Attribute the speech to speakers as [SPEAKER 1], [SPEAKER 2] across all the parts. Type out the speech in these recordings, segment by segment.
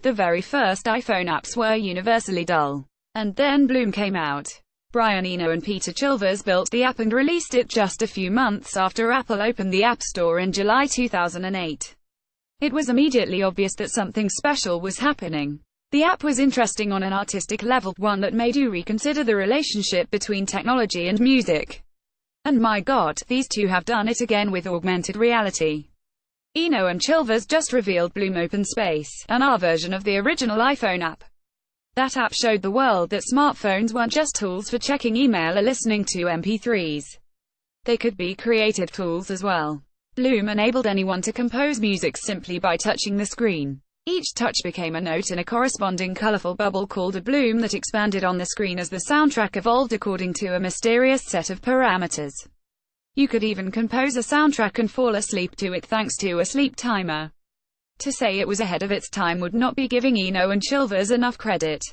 [SPEAKER 1] The very first iPhone apps were universally dull. And then Bloom came out. Brian Eno and Peter Chilvers built the app and released it just a few months after Apple opened the App Store in July 2008. It was immediately obvious that something special was happening. The app was interesting on an artistic level, one that made you reconsider the relationship between technology and music. And my God, these two have done it again with augmented reality. Eno and Chilvers just revealed Bloom Open Space, an R version of the original iPhone app. That app showed the world that smartphones weren't just tools for checking email or listening to MP3s. They could be creative tools as well. Bloom enabled anyone to compose music simply by touching the screen. Each touch became a note in a corresponding colorful bubble called a bloom that expanded on the screen as the soundtrack evolved according to a mysterious set of parameters. You could even compose a soundtrack and fall asleep to it thanks to a sleep timer. To say it was ahead of its time would not be giving Eno and Chilvers enough credit.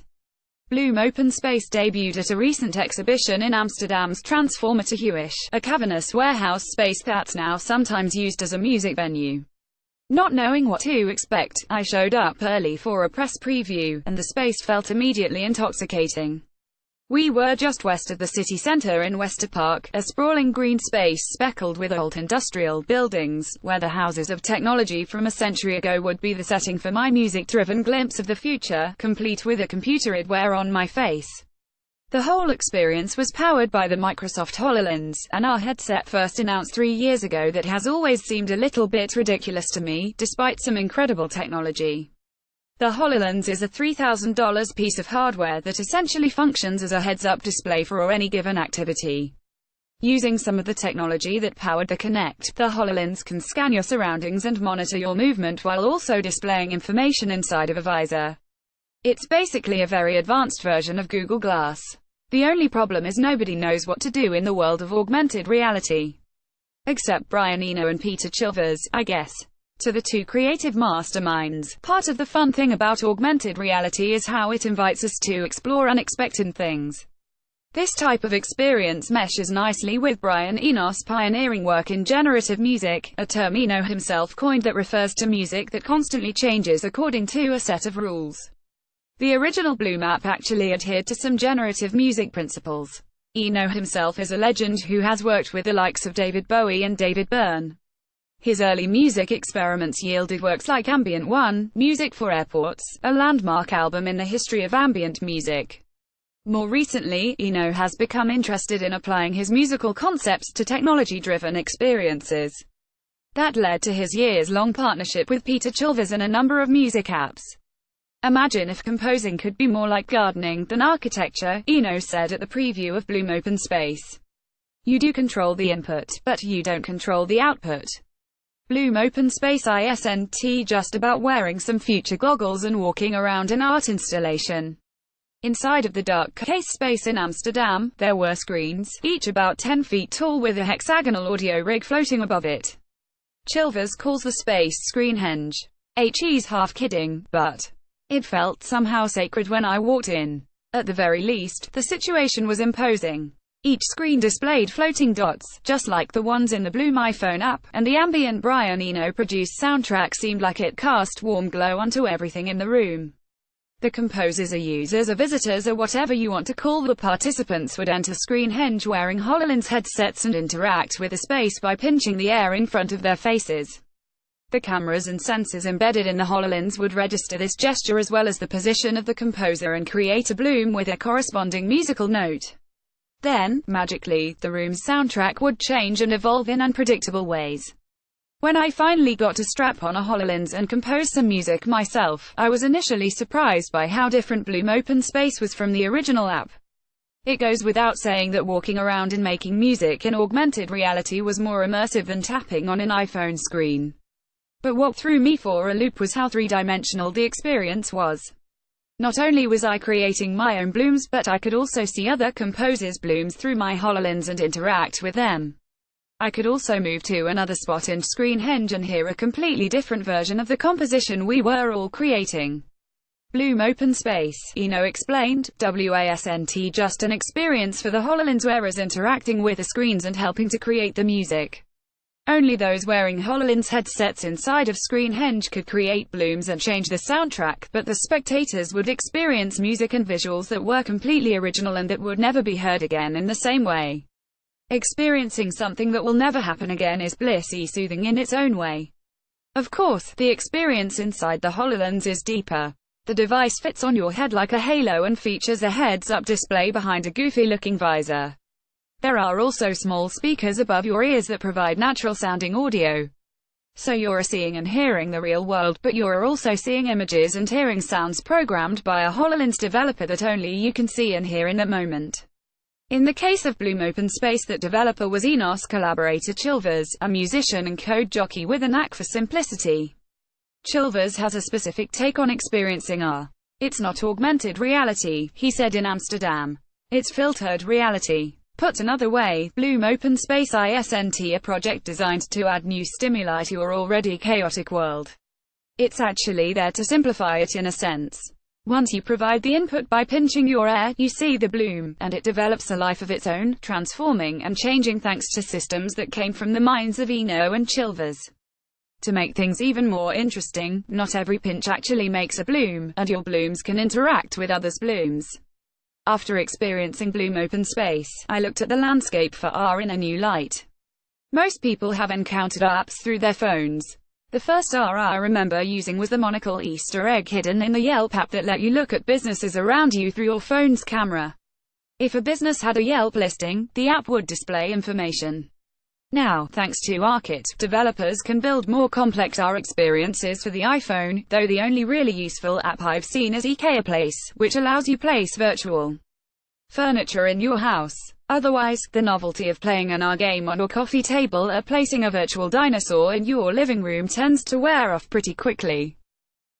[SPEAKER 1] Bloom Open Space debuted at a recent exhibition in Amsterdam's Transformator Huis, a cavernous warehouse space that's now sometimes used as a music venue. Not knowing what to expect, I showed up early for a press preview, and the space felt immediately intoxicating. We were just west of the city centre in Wester Park, a sprawling green space speckled with old industrial buildings, where the houses of technology from a century ago would be the setting for my music-driven glimpse of the future, complete with a computer eyewear on my face. The whole experience was powered by the Microsoft HoloLens, an AR headset first announced 3 years ago that has always seemed a little bit ridiculous to me, despite some incredible technology. The HoloLens is a $3,000 piece of hardware that essentially functions as a heads-up display for any given activity. Using some of the technology that powered the Kinect, the HoloLens can scan your surroundings and monitor your movement while also displaying information inside of a visor. It's basically a very advanced version of Google Glass. The only problem is nobody knows what to do in the world of augmented reality. Except Brian Eno and Peter Chilvers, I guess. To the two creative masterminds, part of the fun thing about augmented reality is how it invites us to explore unexpected things. This type of experience meshes nicely with Brian Eno's pioneering work in generative music, a term Eno himself coined that refers to music that constantly changes according to a set of rules. The original Bloom app actually adhered to some generative music principles. Eno himself is a legend who has worked with the likes of David Bowie and David Byrne. His early music experiments yielded works like Ambient 1, Music for Airports, a landmark album in the history of ambient music. More recently, Eno has become interested in applying his musical concepts to technology-driven experiences. That led to his years-long partnership with Peter Chilvers and a number of music apps. Imagine if composing could be more like gardening than architecture, Eno said at the preview of Bloom Open Space. You do control the input, but you don't control the output. Bloom Open Space isn't just about wearing some future goggles and walking around an art installation. Inside of the dark case space in Amsterdam, there were screens, each about 10 feet tall with a hexagonal audio rig floating above it. Chilvers calls the space Screenhenge. He's half kidding, but it felt somehow sacred when I walked in. At the very least, the situation was imposing. Each screen displayed floating dots, just like the ones in the Bloom iPhone app, and the ambient Brian Eno-produced soundtrack seemed like it cast warm glow onto everything in the room. The composers or users or visitors or whatever you want to call the participants would enter Screenhenge wearing HoloLens headsets and interact with the space by pinching the air in front of their faces. The cameras and sensors embedded in the HoloLens would register this gesture as well as the position of the composer and create a bloom with a corresponding musical note. Then, magically, the room's soundtrack would change and evolve in unpredictable ways. When I finally got to strap on a HoloLens and compose some music myself, I was initially surprised by how different Bloom Open Space was from the original app. It goes without saying that walking around and making music in augmented reality was more immersive than tapping on an iPhone screen. But what threw me for a loop was how three-dimensional the experience was. Not only was I creating my own blooms, but I could also see other composers' blooms through my HoloLens and interact with them. I could also move to another spot in Screenhenge and hear a completely different version of the composition we were all creating. Bloom Open Space, Eno explained, wasn't just an experience for the HoloLens wearers interacting with the screens and helping to create the music. Only those wearing HoloLens headsets inside of Screenhenge could create blooms and change the soundtrack, but the spectators would experience music and visuals that were completely original and that would never be heard again in the same way. Experiencing something that will never happen again is blissy soothing in its own way. Of course, the experience inside the HoloLens is deeper. The device fits on your head like a halo and features a heads-up display behind a goofy-looking visor. There are also small speakers above your ears that provide natural-sounding audio. So you're seeing and hearing the real world, but you're also seeing images and hearing sounds programmed by a HoloLens developer that only you can see and hear in that moment. In the case of Bloom Open Space, that developer was Enos collaborator Chilvers, a musician and code jockey with a knack for simplicity. Chilvers has a specific take on experiencing AR. It's not augmented reality, he said in Amsterdam. It's filtered reality. Put another way, Bloom Open Space isn't a project designed to add new stimuli to your already chaotic world. It's actually there to simplify it in a sense. Once you provide the input by pinching your air, you see the bloom, and it develops a life of its own, transforming and changing thanks to systems that came from the minds of Eno and Chilvers. To make things even more interesting, not every pinch actually makes a bloom, and your blooms can interact with others' blooms. After experiencing Bloom Open Space, I looked at the landscape for AR in a new light. Most people have encountered apps through their phones. The first AR I remember using was the monocle Easter egg hidden in the Yelp app that let you look at businesses around you through your phone's camera. If a business had a Yelp listing, the app would display information. Now, thanks to ARKit, developers can build more complex AR experiences for the iPhone, though the only really useful app I've seen is IKEA Place, which allows you place virtual furniture in your house. Otherwise, the novelty of playing an AR game on your coffee table or placing a virtual dinosaur in your living room tends to wear off pretty quickly.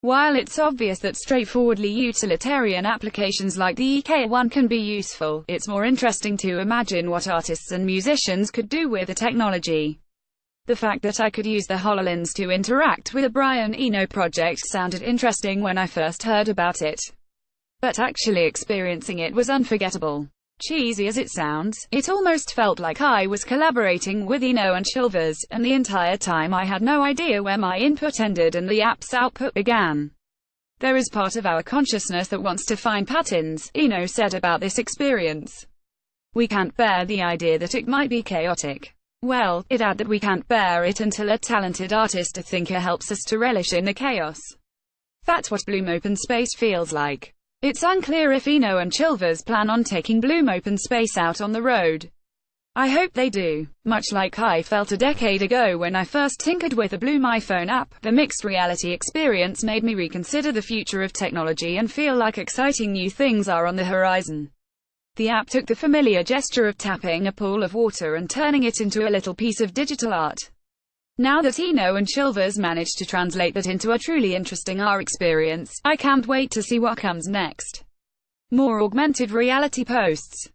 [SPEAKER 1] While it's obvious that straightforwardly utilitarian applications like the IKEA one can be useful, it's more interesting to imagine what artists and musicians could do with the technology. The fact that I could use the HoloLens to interact with a Brian Eno project sounded interesting when I first heard about it. But actually experiencing it was unforgettable. Cheesy as it sounds, it almost felt like I was collaborating with Eno and Chilvers, and the entire time I had no idea where my input ended and the app's output began. There is part of our consciousness that wants to find patterns, Eno said about this experience. We can't bear the idea that it might be chaotic. Well, it added that we can't bear it until a talented artist or thinker helps us to relish in the chaos. That's what Bloom Open Space feels like. It's unclear if Eno and Chilvers plan on taking Bloom Open Space out on the road. I hope they do. Much like I felt a decade ago when I first tinkered with the Bloom iPhone app, the mixed reality experience made me reconsider the future of technology and feel like exciting new things are on the horizon. The app took the familiar gesture of tapping a pool of water and turning it into a little piece of digital art. Now that Eno and Chilvers managed to translate that into a truly interesting AR experience, I can't wait to see what comes next. More augmented reality posts.